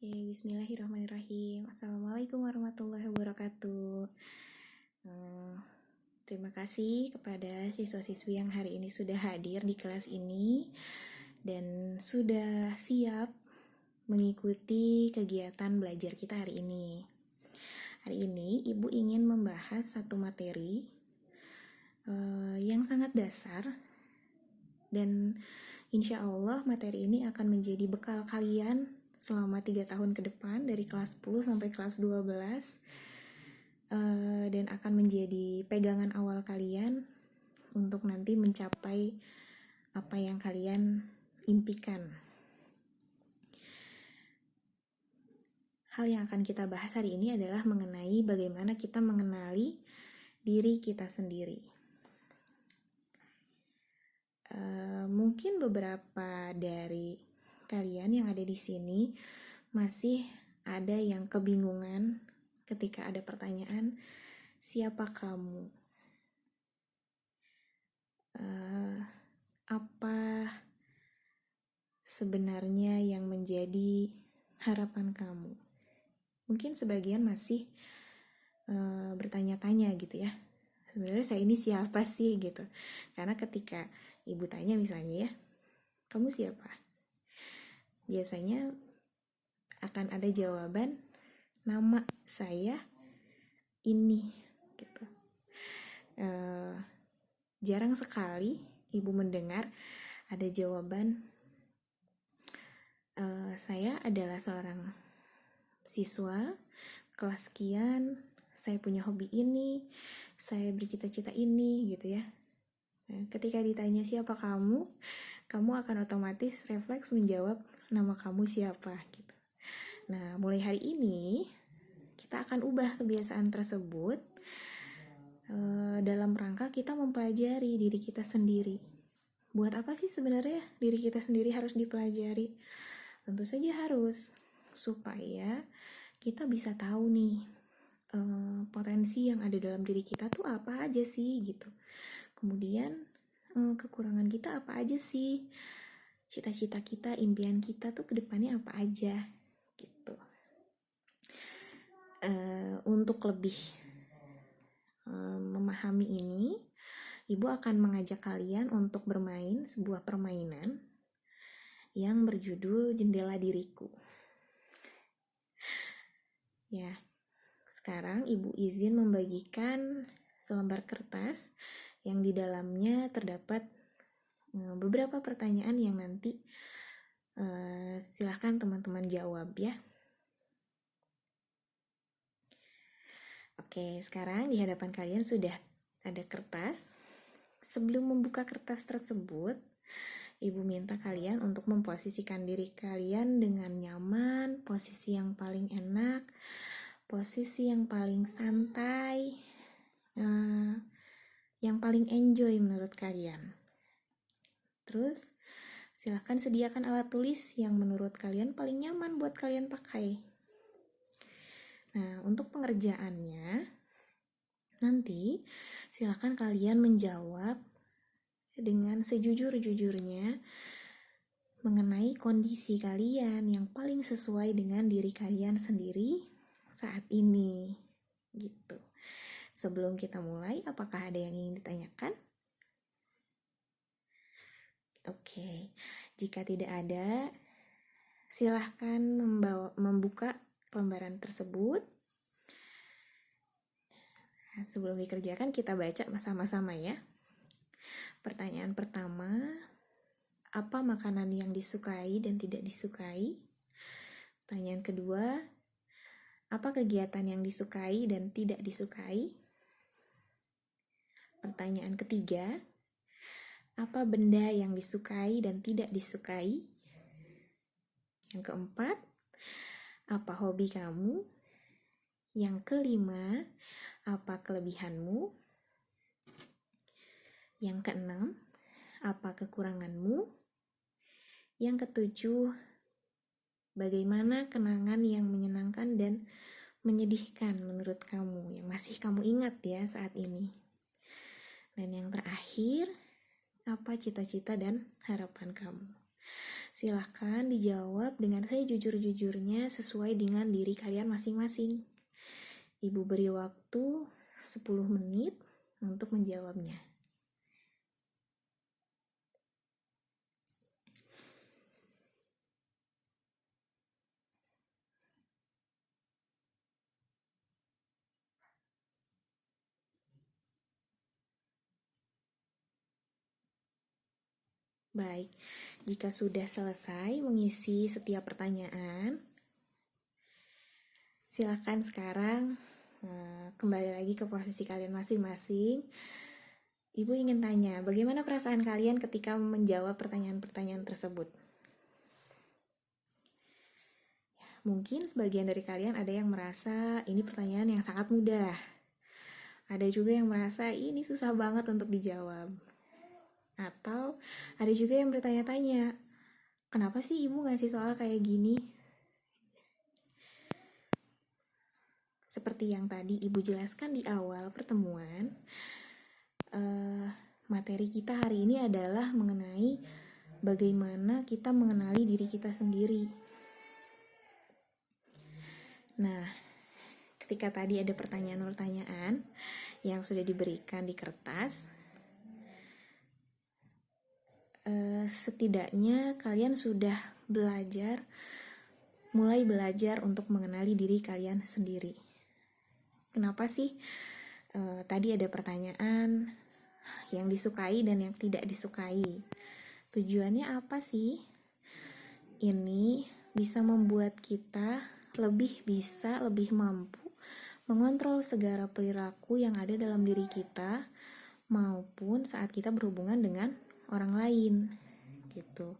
Bismillahirrahmanirrahim. Assalamualaikum warahmatullahi wabarakatuh. Terima kasih kepada siswa-siswi yang hari ini sudah hadir di kelas ini dan sudah siap mengikuti kegiatan belajar kita hari ini. Hari ini Ibu ingin membahas satu materi yang sangat dasar dan insya Allah materi ini akan menjadi bekal kalian selama 3 tahun ke depan dari kelas 10 sampai kelas 12 dan akan menjadi pegangan awal kalian untuk nanti mencapai apa yang kalian impikan. Hal yang akan kita bahas hari ini adalah mengenai bagaimana kita mengenali diri kita sendiri. Mungkin beberapa dari kalian yang ada di sini masih ada yang kebingungan ketika ada pertanyaan, siapa kamu? Apa sebenarnya yang menjadi harapan kamu? Mungkin sebagian masih bertanya-tanya gitu ya. Sebenarnya saya ini siapa sih gitu. Karena ketika ibu tanya misalnya ya, kamu siapa? Biasanya akan ada jawaban, nama saya ini gitu. Jarang sekali ibu mendengar ada jawaban, saya adalah seorang siswa kelas sekian, saya punya hobi ini, saya bercita-cita ini gitu ya. Ketika ditanya siapa kamu akan otomatis refleks menjawab nama kamu siapa gitu. Nah, mulai hari ini kita akan ubah kebiasaan tersebut dalam rangka kita mempelajari diri kita sendiri. Buat apa sih sebenarnya diri kita sendiri harus dipelajari? Tentu saja harus, supaya kita bisa tahu nih potensi yang ada dalam diri kita tuh apa aja sih gitu. Kemudian kekurangan kita apa aja sih, cita-cita kita, impian kita tuh kedepannya apa aja gitu. Untuk lebih memahami ini, ibu akan mengajak kalian untuk bermain sebuah permainan yang berjudul Jendela Diriku. Ya, sekarang ibu izin membagikan selembar kertas yang di dalamnya terdapat beberapa pertanyaan yang nanti silahkan teman-teman jawab ya. Oke, sekarang di hadapan kalian sudah ada kertas. Sebelum membuka kertas tersebut, ibu minta kalian untuk memposisikan diri kalian dengan nyaman, posisi yang paling enak, posisi yang paling santai, yang paling enjoy menurut kalian. Terus silahkan sediakan alat tulis yang menurut kalian paling nyaman buat kalian pakai. Nah, untuk pengerjaannya nanti silahkan kalian menjawab dengan sejujur-jujurnya mengenai kondisi kalian yang paling sesuai dengan diri kalian sendiri saat ini gitu. Sebelum kita mulai, apakah ada yang ingin ditanyakan? Oke, jika tidak ada, silahkan membuka lembaran tersebut. Nah, sebelum dikerjakan kita baca sama-sama ya. Pertanyaan pertama, apa makanan yang disukai dan tidak disukai? Pertanyaan kedua, apa kegiatan yang disukai dan tidak disukai? Pertanyaan ketiga, apa benda yang disukai dan tidak disukai? Yang keempat, apa hobi kamu? Yang kelima, apa kelebihanmu? Yang keenam, apa kekuranganmu? Yang ketujuh, bagaimana kenangan yang menyenangkan dan menyedihkan menurut kamu yang masih kamu ingat ya saat ini? Dan yang terakhir, apa cita-cita dan harapan kamu? Silahkan dijawab dengan sejujur-jujurnya sesuai dengan diri kalian masing-masing. Ibu beri waktu 10 menit untuk menjawabnya. Baik, jika sudah selesai mengisi setiap pertanyaan, silakan sekarang kembali lagi ke posisi kalian masing-masing. Ibu ingin tanya, bagaimana perasaan kalian ketika menjawab pertanyaan-pertanyaan tersebut? Mungkin sebagian dari kalian ada yang merasa ini pertanyaan yang sangat mudah. Ada juga yang merasa ini susah banget untuk dijawab. Atau ada juga yang bertanya-tanya, kenapa sih ibu ngasih soal kayak gini? Seperti yang tadi ibu jelaskan di awal pertemuan, materi kita hari ini adalah mengenai bagaimana kita mengenali diri kita sendiri. Nah, ketika tadi ada pertanyaan-pertanyaan yang sudah diberikan di kertas, setidaknya kalian sudah mulai belajar untuk mengenali diri kalian sendiri. Kenapa sih tadi ada pertanyaan yang disukai dan yang tidak disukai? Tujuannya apa sih? Ini bisa membuat kita lebih mampu mengontrol segala perilaku yang ada dalam diri kita maupun saat kita berhubungan dengan orang lain gitu.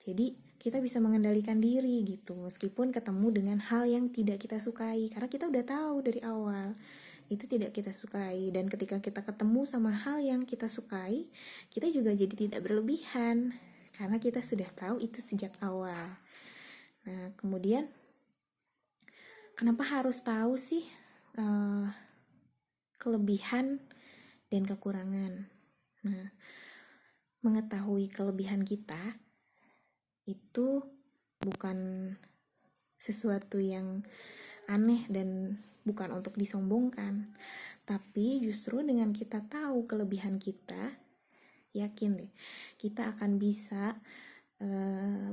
Jadi kita bisa mengendalikan diri gitu meskipun ketemu dengan hal yang tidak kita sukai, karena kita udah tahu dari awal itu tidak kita sukai, dan ketika kita ketemu sama hal yang kita sukai, kita juga jadi tidak berlebihan karena kita sudah tahu itu sejak awal. Nah, kemudian kenapa harus tahu sih kelebihan dan kekurangan? Nah, mengetahui kelebihan kita itu bukan sesuatu yang aneh dan bukan untuk disombongkan, tapi justru dengan kita tahu kelebihan kita, yakin deh, kita akan bisa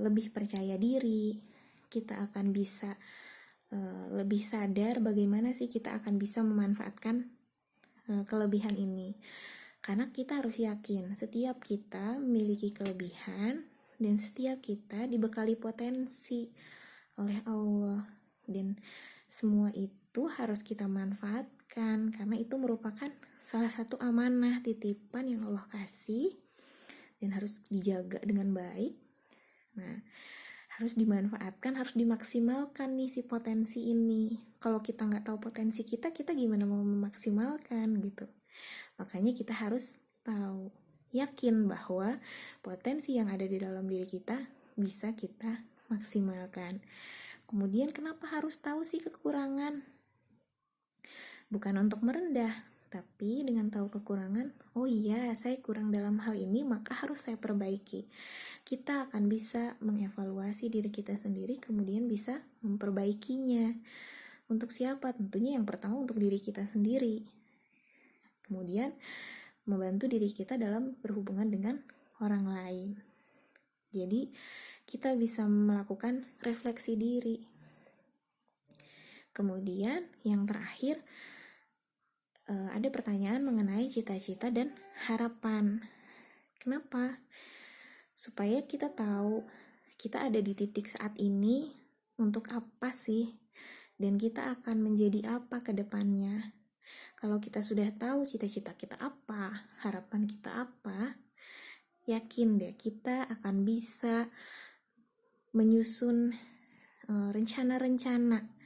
lebih percaya diri, kita akan bisa lebih sadar bagaimana sih kita akan bisa memanfaatkan kelebihan ini. Karena kita harus yakin setiap kita memiliki kelebihan dan setiap kita dibekali potensi oleh Allah, dan semua itu harus kita manfaatkan karena itu merupakan salah satu amanah titipan yang Allah kasih dan harus dijaga dengan baik. Nah, harus dimanfaatkan, harus dimaksimalkan nih si potensi ini. Kalau kita nggak tahu potensi kita gimana mau memaksimalkan gitu. Makanya kita harus tahu, yakin bahwa potensi yang ada di dalam diri kita bisa kita maksimalkan. Kemudian kenapa harus tahu sih kekurangan? Bukan untuk merendah, tapi dengan tahu kekurangan, oh iya saya kurang dalam hal ini, maka harus saya perbaiki. Kita akan bisa mengevaluasi diri kita sendiri, kemudian bisa memperbaikinya. Untuk siapa? Tentunya yang pertama untuk diri kita sendiri. Kemudian membantu diri kita dalam berhubungan dengan orang lain. Jadi kita bisa melakukan refleksi diri. Kemudian yang terakhir ada pertanyaan mengenai cita-cita dan harapan. Kenapa? Supaya kita tahu kita ada di titik saat ini untuk apa sih, dan kita akan menjadi apa ke depannya. Kalau kita sudah tahu cita-cita kita apa, harapan kita apa, yakin deh kita akan bisa menyusun rencana-rencana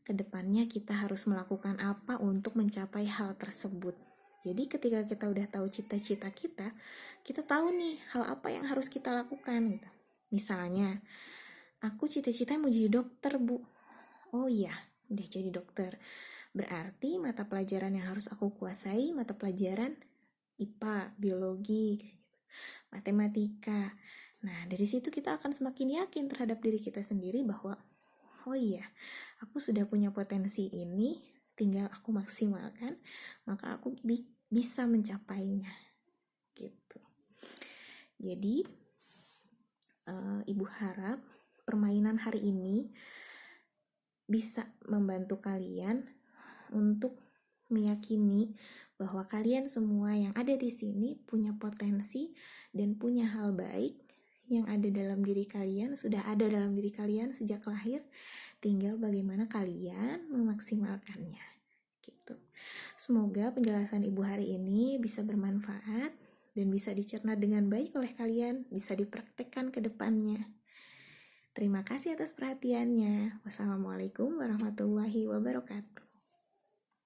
ke depannya kita harus melakukan apa untuk mencapai hal tersebut. Jadi ketika kita udah tahu cita-cita kita tahu nih hal apa yang harus kita lakukan gitu. Misalnya, aku cita-cita mau jadi dokter, Bu. Oh iya, udah jadi dokter. Berarti mata pelajaran yang harus aku kuasai mata pelajaran IPA, biologi, kayak gitu, matematika. Nah, dari situ kita akan semakin yakin terhadap diri kita sendiri bahwa, oh iya, aku sudah punya potensi ini, tinggal aku maksimalkan, maka aku bisa mencapainya. Gitu. Jadi, Ibu harap permainan hari ini bisa membantu kalian untuk meyakini bahwa kalian semua yang ada di sini punya potensi dan punya hal baik yang ada dalam diri kalian, sudah ada dalam diri kalian sejak lahir, tinggal bagaimana kalian memaksimalkannya. Gitu. Semoga penjelasan Ibu hari ini bisa bermanfaat dan bisa dicerna dengan baik oleh kalian, bisa dipraktekkan ke depannya. Terima kasih atas perhatiannya. Wassalamualaikum warahmatullahi wabarakatuh.